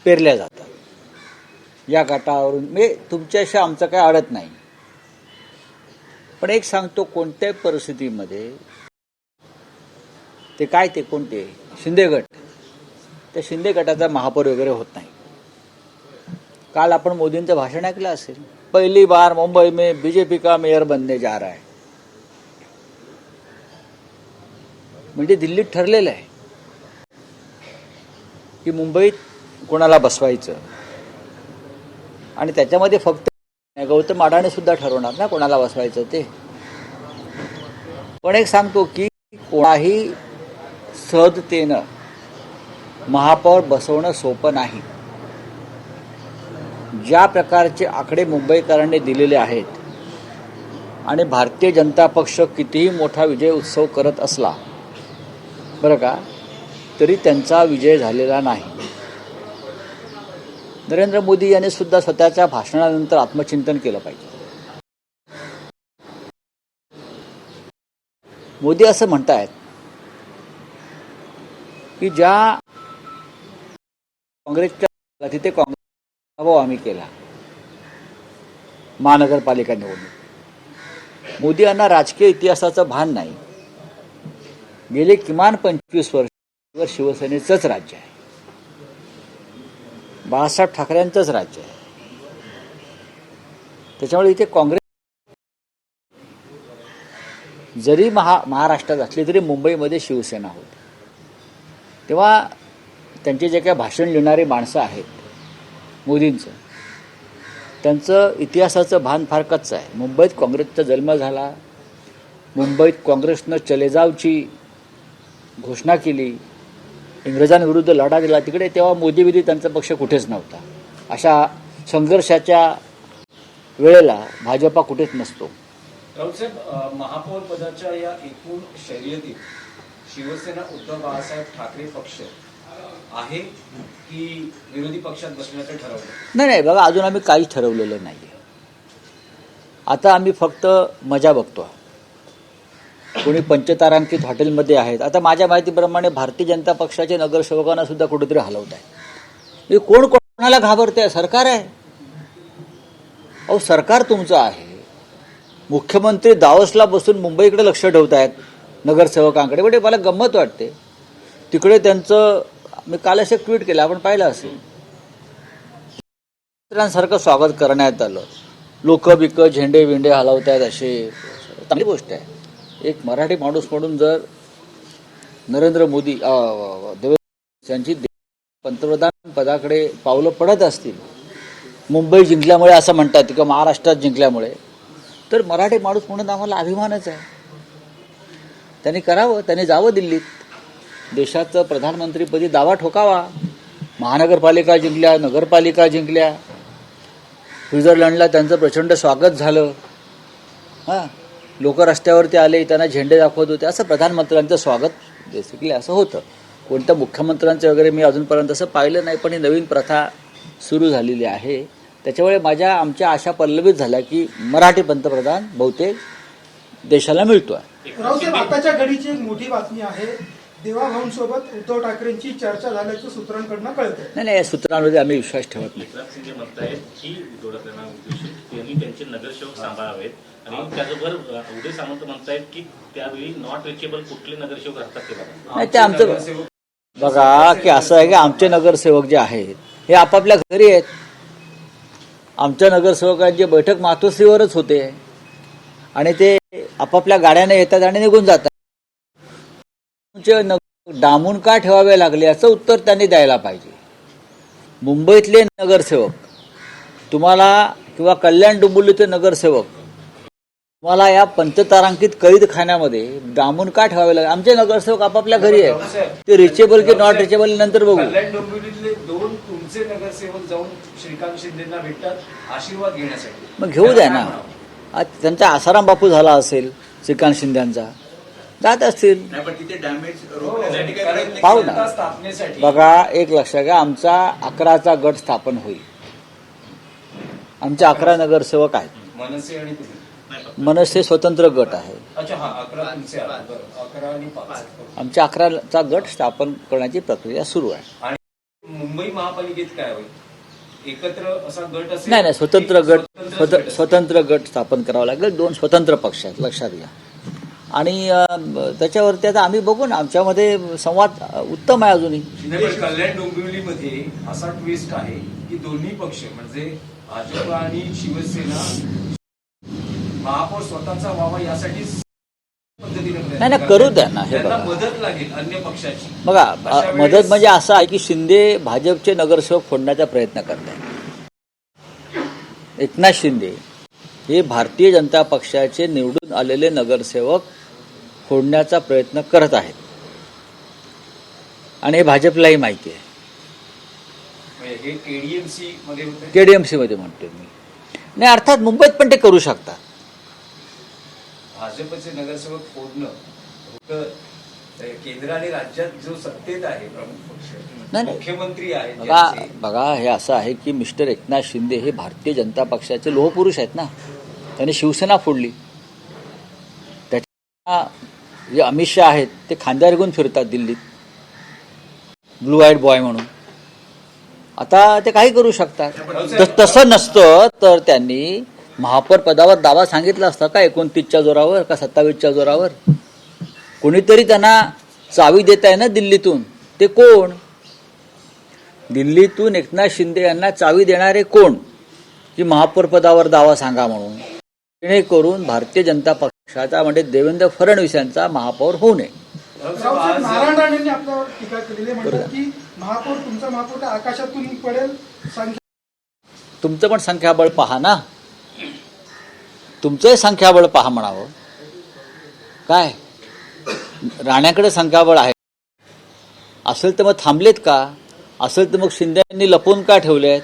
पेरल्या जातात या गटावरून. म्हणजे तुमच्याशी आमचं काय अडत नाही, पण एक सांगतो, कोणत्याही परिस्थितीमध्ये ते काय ते कोणते शिंदे गट, त्या शिंदे गटाचा महापौर वगैरे होत नाही. काल आपण मोदींचं भाषण ऐकलं असेल, पहली बार मुंबई में बीजेपी का मेयर बनने जा रहा है. म्हणजे दिल्लीत ठरलेलं आहे की मुंबईत कोणाला बसवायचं, आणि त्याच्यामध्ये फक्त गौतम अडाणी सुद्धा ठरवणार ना कोणाला बसवायचं ते. पण एक सांगतो की कोणाही सहजतेनं महापौर बसवणं सोपं नाही. ज्या प्रकारचे आकडे मुंबईकरांनी दिलेले आहेत, आणि भारतीय जनता पक्ष कितीही मोठा विजय उत्सव करत असला बरं का, तरी त्यांचा विजय झालेला नाही. नरेंद्र मोदी यांनी सुद्धा स्वतःच्या भाषणानंतर आत्मचिंतन केलं पाहिजे. मोदी असं म्हणतायत की ज्या काँग्रेसच्या तिथे काँग्रेस पराभव आम्ही केला महानगरपालिका निवडणूक. मोदी यांना राजकीय इतिहासाचं भान नाही. गेले किमान 25 वर्ष शिवसेनेचंच राज्य आहे, बाळासाहेब ठाकरेंचंच राज्य आहे. त्याच्यामुळे इथे काँग्रेस जरी महाराष्ट्रात असली तरी मुंबईमध्ये शिवसेना होती. तेव्हा त्यांचे जे काही भाषण लिहिणारी माणसं आहेत मोदींचं, त्यांचं इतिहासाचं भान फार कच्चं आहे. मुंबईत काँग्रेसचा जन्म झाला, मुंबईत काँग्रेसनं चले जावची घोषणा केली, इंग्रजांविरुद्ध लढा दिला तिकडे, तेव्हा मोदी त्यांचा पक्ष कुठेच नव्हता. अशा संघर्षाच्या वेळेला भाजपा कुठेच नसतो. राऊतसाहेब, महापौर पदाच्या या एकूण शर्यतीत शिवसेना उद्धव बाळासाहेब ठाकरे पक्ष आहे की विरोधी पक्षात बसण्याचं ठरवलं? नाही, बघा, अजून आम्ही काहीच ठरवलेलं नाही. आता आम्ही फक्त मजा बघतो. कोणी पंचतारांकित हॉटेलमध्ये आहेत. आता माझ्या माहितीप्रमाणे भारतीय जनता पक्षाचे नगरसेवकांना सुद्धा कुठेतरी हलवत आहे. कोण कोणाला घाबरते? सरकार आहे. अहो, सरकार तुमचं आहे. मुख्यमंत्री दावोसला बसून मुंबईकडे लक्ष ठेवत आहेत नगरसेवकांकडे. म्हणजे मला गंमत वाटते. तिकडे त्यांचं, मी काल असं ट्विट केलं, आपण पाहिलं असेल, सारखं स्वागत करण्यात आलं. लोक बिक झेंडे विंडे हलवत आहेत. असे चांगली गोष्ट आहे. एक मराठी माणूस म्हणून जर नरेंद्र मोदी देवेंद्र यांची पंतप्रधान पदाकडे पावलं पडत असतील, मुंबई जिंकल्यामुळे असं म्हणतात किंवा महाराष्ट्रात जिंकल्यामुळे, तर मराठी माणूस म्हणून आम्हाला अभिमानच आहे. त्यांनी करावं, त्यांनी जावं दिल्लीत, देशाचं प्रधानमंत्रीपदी दावा ठोकावा. महानगरपालिका जिंकल्या, नगरपालिका जिंकल्या, स्वित्झर्लंडला त्यांचं प्रचंड स्वागत झालं. लोक रस्त्यावरती आले, त्यांना झेंडे दाखवत होते. असं प्रधानमंत्र्यांचं स्वागत बेसिकली असं होतं. कोणत्या मुख्यमंत्र्यांचं वगैरे मी अजूनपर्यंत असं पाहिलं नाही, पण ही नवीन प्रथा सुरू झालेली आहे. त्याच्यामुळे आमच्या आशा पल्लवित झाल्या की मराठी पंतप्रधान बहुतेक देशाला मिळतोय. आताच्या घडीची एक मोठी बातमी आहे, देवाभाऊंसोबत उद्धव ठाकरेंची चर्चा झाल्याचं सूत्रांकडून कळतंय. नाही, या सूत्रांमध्ये आम्ही विश्वास ठेवत नाही. एकनाथ शिंदे म्हणतायत की त्यांनी त्यांचे नगरसेवक सांभाळावेत, आणि त्याचबरोबर उदय सामंत म्हणतायत की त्यावेळी नॉट रिचेबल कुठले नगरसेवक राहतात ते बघा. नाही, ते आमचं बघा की असं आहे की आमचे नगरसेवक जे आहेत हे आपापल्या घरी आहेत. आमच्या नगरसेवकांची बैठक मातोश्रीवरच होते, आणि ते आपापल्या गाड्याने येतात आणि निघून जातात. डांबून का ठेवावे लागले असं उत्तर त्यांनी द्यायला पाहिजे. मुंबईतले नगरसेवक तुम्हाला, किंवा कल्याण डोंबिवलीचे नगरसेवक तुम्हाला या पंचतारांकित कैदखान्यामध्ये डांबून का ठेवावे लागले? आमचे नगरसेवक आपापल्या घरी आहेत. ते रिचेबल की नॉट रिचेबल नंतर बघू. कल्याण डोंबिवलीतले 2 तुमचे नगरसेवक जाऊन श्रीकांत शिंदेंना भेटतात आशीर्वाद घेण्यासाठी. मग घेऊ द्या ना. आज त्यांचा आसाराम बापू झाला असेल श्रीकांत शिंदेचा, जात असतील, पाहू ना. बघा, एक लक्षात घ्या, आमचा 11चा गट स्थापन होईल. आमचे 11 नगरसेवक आहेत. मनसे आणि मनसे स्वतंत्र गट आहे. अच्छा, 11 तुमचे, 11 आणि 5 आमच्या 11चा गट स्थापन करण्याची प्रक्रिया सुरू आहे. मुंबई महापालिकेत काय होईल? एकत्र असा गट असेल? नाही स्वतंत्र की गट स्वतंत्रच गट असेल? स्वतंत्र गट स्थापन करावा लागेल. 2 स्वतंत्र पक्ष आहेत, लक्षात घ्या. आणि त्याच्यावरती आता आम्ही बघू ना, आमच्यामध्ये संवाद उत्तम आहे अजूनही. नाही, पण कल्याण डोंबिवलीमध्ये असा ट्विस्ट आहे की दोन्ही पक्ष म्हणजे भाजप आणि शिवसेना महापौर स्वतःचा व्हावा यासाठी पद्धतीने प्रयत्न नाही, करू द्या ना. हे त्यांना बघा. मदत लागेल अन्य पक्षाची. बघा, अशा वेळेस- मदत म्हणजे असं आहे की शिंदे भाजपचे नगरसेवक फोडण्याचा प्रयत्न करत आहेत. एकनाथ शिंदे हे भारतीय जनता पक्षाचे निवडून आलेले नगरसेवक फोडण्याचा प्रयत्न करत आहेत आणि हे भाजपलाही माहिती आहे. म्हणजे हे केडीएमसी मध्ये होते. केडीएमसी मध्ये म्हणतो मी. नाही, अर्थात मुंबईत पण ते करू शकतात. भाजपचे नगरसेवक फोडणं होतं. केंद्र आणि राज्यात जो सत्तेत आहे प्रमुख पक्ष, नाही. मुख्यमंत्री आहेत बघा ज्यांचे, बघा हे असं आहे की मिस्टर एकनाथ शिंदे हे भारतीय जनता पक्षाचे लोहपुरुष आहेत ना. त्यांनी शिवसेना फोडली. त्याच्या जे अमित शहा आहेत ते खांद्यावर घेऊन फिरतात दिल्लीत, ब्लू आईड बॉय म्हणून. आता ते काही करू शकतात. तसं नसतं तर त्यांनी महापौर पदावर दावा सांगितला असता का 29च्या जोरावर का 27च्या जोरावर? कोणीतरी त्यांना चावी देत आहे ना दिल्लीतून. ते कोण? दिल्लीतून एकनाथ शिंदे यांना चावी देणारे कोण की महापौर पदावर दावा सांगा म्हणून, जेणेकरून भारतीय जनता पक्षाचा म्हणजे देवेंद्र फडणवीस यांचा महापौर होऊ नये. रावसाहेब नारायण राणेंनी आपल्यावर टीका केलेली आहे. म्हणतात की महापौर, तुमचा महापौर तर आकाशातून पडेल. तुमचं पण संख्याबळ पहा ना. तुमचंही संख्याबळ पहा म्हणावं. काय राण्याकडे संख्याबळ आहे असेल तर मग थांबलेत का? असेल तर मग शिंदेंनी लपवून का ठेवलेत?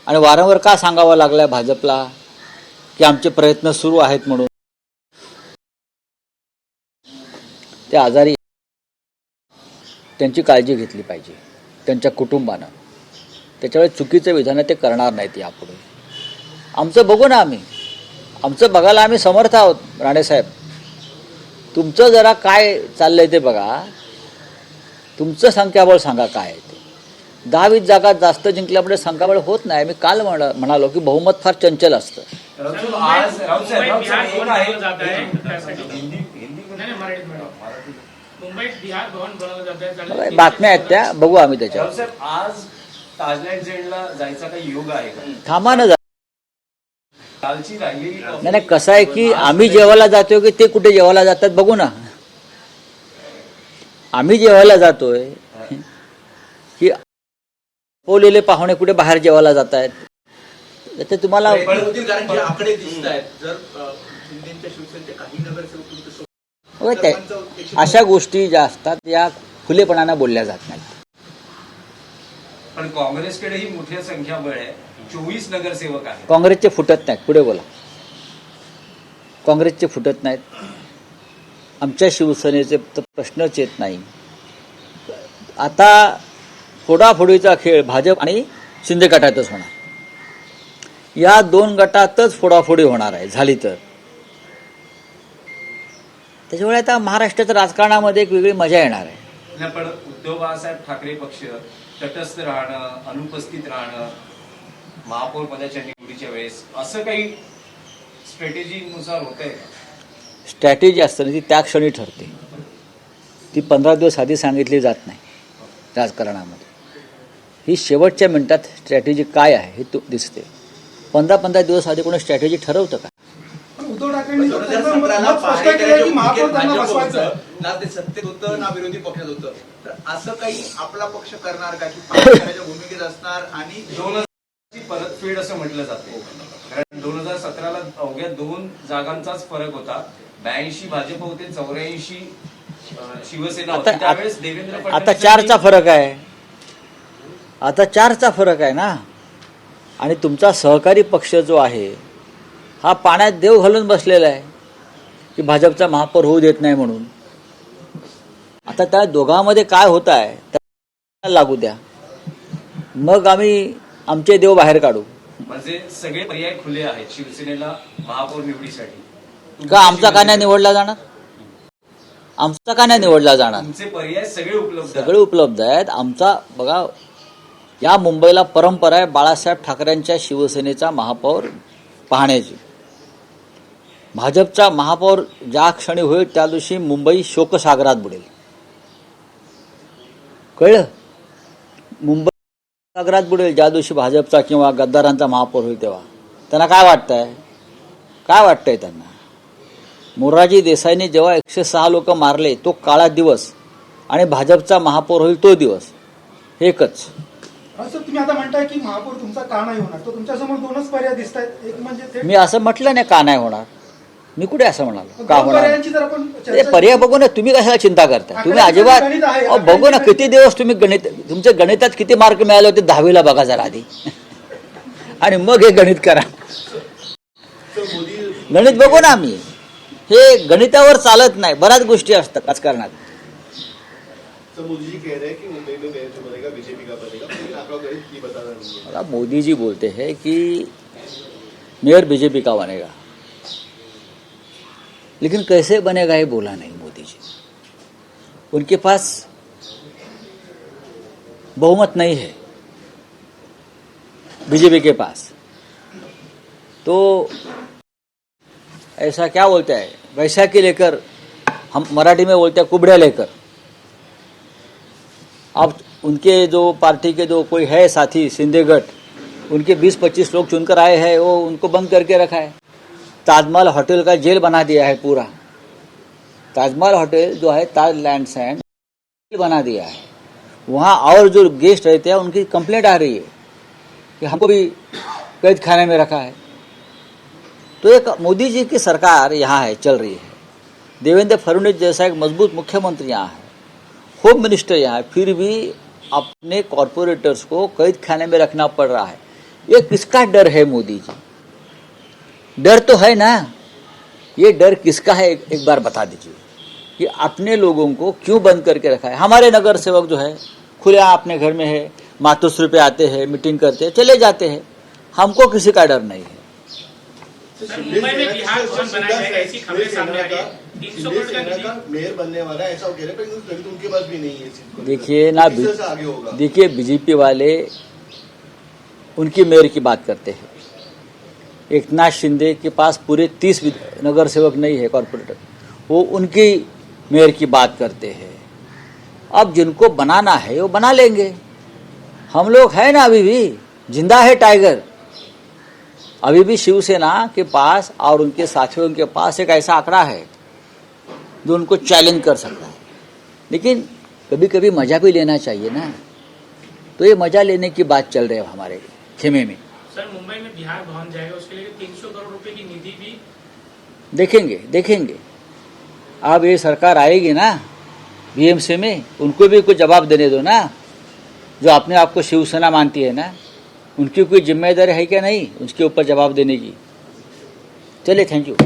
आणि वारंवार का सांगावं लागलंय भाजपला की आमचे प्रयत्न सुरू आहेत म्हणून? ते आजारी, त्यांची काळजी घेतली पाहिजे त्यांच्या कुटुंबानं. त्याच्यामुळे चुकीचं विधान ते करणार नाहीत यापुढे. आमचं बघू ना, आमचं बघायला आम्ही समर्थ आहोत. राणेसाहेब, तुमचं जरा काय चाललंय ते बघा. तुमचं संख्याबळ सांगा काय आहे ते. 10-20 जागा जास्त जिंकल्यामुळे संख्याबळ होत नाही. मी काल म्हणालो की बहुमत फार चंचल असतं. आज रावसाहेब एक आहे मुंबईत बिहार भवन बनवलं जात आहे. बातम्या आहेत त्या, बघू आम्ही त्याच्यावर. रावसाहेब आज ताजलँड झेंडला जायचा काही योग आहे का? थांबा ना. कालची राहिलेली नाही, कसं आहे की आम्ही जेवायला जातोय की ते कुठे जेवायला जातात बघू ना. आम्ही जेवायला जातोय की पोलेले पाहुणे कुठे बाहेर जेवायला जात आहेत. ते तुम्हाला कारण जे आकडे दिसत आहेत, जर शिंदेच्या शिवसेनेचे काही नगरसेवक अशा गोष्टी ज्या असतात या खुलेपणाने बोलल्या जात नाहीत. पण काँग्रेसकडेही मोठ्या संख्याबळ आहे. 24 नगरसेवक आहेत. काँग्रेसचे फुटत नाहीत. पुढे बोला. काँग्रेसचे फुटत नाहीत. आमच्या शिवसेनेचे तर प्रश्नच येत नाही. आता फोडाफोडीचा खेळ भाजप आणि शिंदे गटातच होणार. या 2 गटातच फोडाफोडी होणार आहे झाली तर. त्याच्यामुळे आता महाराष्ट्राच्या राजकारणामध्ये एक वेगळी मजा येणार आहे. नाही, पण उद्धव बाळासाहेब ठाकरे पक्ष तटस्थ राहणं, अनुपस्थित राहणं महापौर पदाच्या निवडीच्या वेळेस, असं काही स्ट्रॅटेजीनुसार होत आहे का? स्ट्रॅटेजी असताना ती त्या क्षणी ठरते. ती 15 दिवस आधी सांगितली जात नाही राजकारणामध्ये. ही शेवटच्या मिनिटात स्ट्रॅटेजी काय आहे हे दिसते. 15 दिवस आधी कोणी स्ट्रॅटेजी ठरवतं का? उद्धव ठाकरेंनी 2017ला स्पष्ट केलं की महापौर त्यांना भाजप बसवायचं. होतं, ना ते सत्तेत होतं ना विरोधी पक्षात होतं. तर असं काही आपला पक्ष करणार का की पाकिस्तानाच्या भूमिकेत असणार आणि 2000 ची परतफेड असं म्हटलं जाते. कारण 2017ला अवघ्या 2 जागांचाच फरक होता. 82 भाजप होते, 84 शिवसेना होती. त्यावेळेस देवेंद्र आता फडणवीस 4चा फरक आहे. आता 4चा फरक आहे ना. आणि तुमचा सहकारी पक्ष जो आहे हा पाण्यात देव घालून बसलेला आहे की भाजपचा महापौर होऊ देत नाही म्हणून. आता त्या दोघांमध्ये काय होत आहे त्याला लागू द्या, मग आम्ही आमचे देव बाहेर काढू. म्हणजे सगळे पर्याय खुले आहेत शिवसेनेला महापौर निवडीसाठी. का आमचा का नाही निवडला जाणार? आमचा का नाही निवडला जाणार? तुमचे पर्याय सगळे उपलब्ध आहेत. सगळे उपलब्ध आहेत. आमचा बघा, या मुंबईला परंपरा आहे बाळासाहेब ठाकरेंच्या शिवसेनेचा महापौर पाहण्याची. भाजपचा महापौर ज्या क्षणी होईल त्या दिवशी मुंबई शोकसागरात बुडेल. कळलं? मुंबई सागरात बुडेल ज्या दिवशी भाजपचा किंवा गद्दारांचा महापौर होईल तेव्हा. त्यांना काय वाटतंय? काय वाटतंय त्यांना? मोरारजी देसाईंनी जेव्हा 106 लोक मारले तो काळा दिवस आणि भाजपचा महापौर होईल तो दिवस एकच. सर, तुम्ही आता म्हणताय की महापौर तुमचा का नाही होणार, तर तुमच्यासमोर दोनच पर्याय दिसत आहेत. एक म्हणजे ते मी असं म्हटलं नाही का नाही होणार. मी कुठे असं म्हणालो का दोन होणार? पर्यायांची जर आपण ते चर्चा पर्याय बघू ना. तुम्ही कशाला चिंता करता? तुम्ही अजिबात गणित आहे. अहो, बघू ना किती दिवस तुम्ही गणित, तुमचे गणितात किती मार्क मिळाले होते 10वीला बघा जरा आधी आणि मग हे गणित करा. गणित बघू ना. आम्ही हे गणितावर चालत नाही. बऱ्याच गोष्टी असतात राजकारणात. तो मोदी जी कह रहे हैं कि मुंबई में मेयर जो बनेगा बीजेपी का बनेगा, लेकिन आपका गणित ये बता रहा नहीं है। बघा, मोदी जी बोलते हैं कि मेयर बीजेपी का बनेगा, लेकिन कैसे बनेगा ये बोला नहीं मोदी जी. उनके पास बहुमत नहीं है बीजेपी के पास. तो ऐसा क्या बोलता है, वैसा के लेकर, हम मराठी में बोलते हैं कुबड़े लेकर. अब उनके जो पार्टी के जो कोई है साथी शिंदे गट, उनके 20-25 लोग चुनकर आए हैं, वो उनको बंद करके रखा है. ताजमहल होटल का जेल बना दिया है पूरा. ताजमहल होटल जो है ताज लैंड्स एंड बना दिया है. वहाँ और जो गेस्ट रहते हैं उनकी कंप्लेंट आ रही है कि हमको भी कैद खाने में रखा है. तो एक मोदी जी की सरकार यहाँ है, चल रही है. देवेंद्र फडणवीस जैसा एक मजबूत मुख्यमंत्री यहाँ है, होम मिनिस्टर यहाँ है, फिर भी अपने कॉरपोरेटर्स को कैद खाने में रखना पड़ रहा है. ये किसका डर है मोदी जी? डर तो है ना. ये डर किसका है एक बार बता दीजिए कि अपने लोगों को क्यों बंद करके रखा है. हमारे नगर सेवक जो है खुले अपने घर में है, मातोश्री पे आते हैं, मीटिंग करते हैं, चले जाते हैं. हमको किसी का डर नहीं है. सर, मुंबई में बिहार भवन बनाया है, ऐसी खबरें सामने आ रही है. 300 करोड़ का निधि मेयर बनने वाला है ऐसा वो कह रहे हैं, पर तो उनके पास भी नहीं है इस चीज को। देखिए ना, किस तरह से आगे होगा? देखिए बीजेपी वाले उनकी मेयर की बात करते हैं. एकनाथ शिंदे के पास पूरे 30 नगर सेवक नहीं है कॉर्पोरेटर, वो उनकी मेयर की बात करते हैं. अब जिनको बनाना है वो बना लेंगे. हम लोग हैं ना, अभी भी जिंदा है टाइगर. अभी भी शिवसेना के पास और उनके साथियों के पास एक ऐसा आंकड़ा है जो उनको चैलेंज कर सकता है. लेकिन कभी कभी मजा भी लेना चाहिए ना. तो ये मजा लेने की बात चल रही है हमारे खेमे में. सर, मुंबई में बिहार भवन जाएगा, उसके लिए 300 करोड़ रुपए की निधि भी देखेंगे. अब ये सरकार आएगी ना बीएमसी में, उनको भी कुछ जवाब देने दो ना. जो अपने आप को शिवसेना मानती है ना, उनकी कोई जिम्मेदारी है क्या नहीं उसके ऊपर जवाब देने की. चलिए, थैंक यू.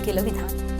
केलं विधान.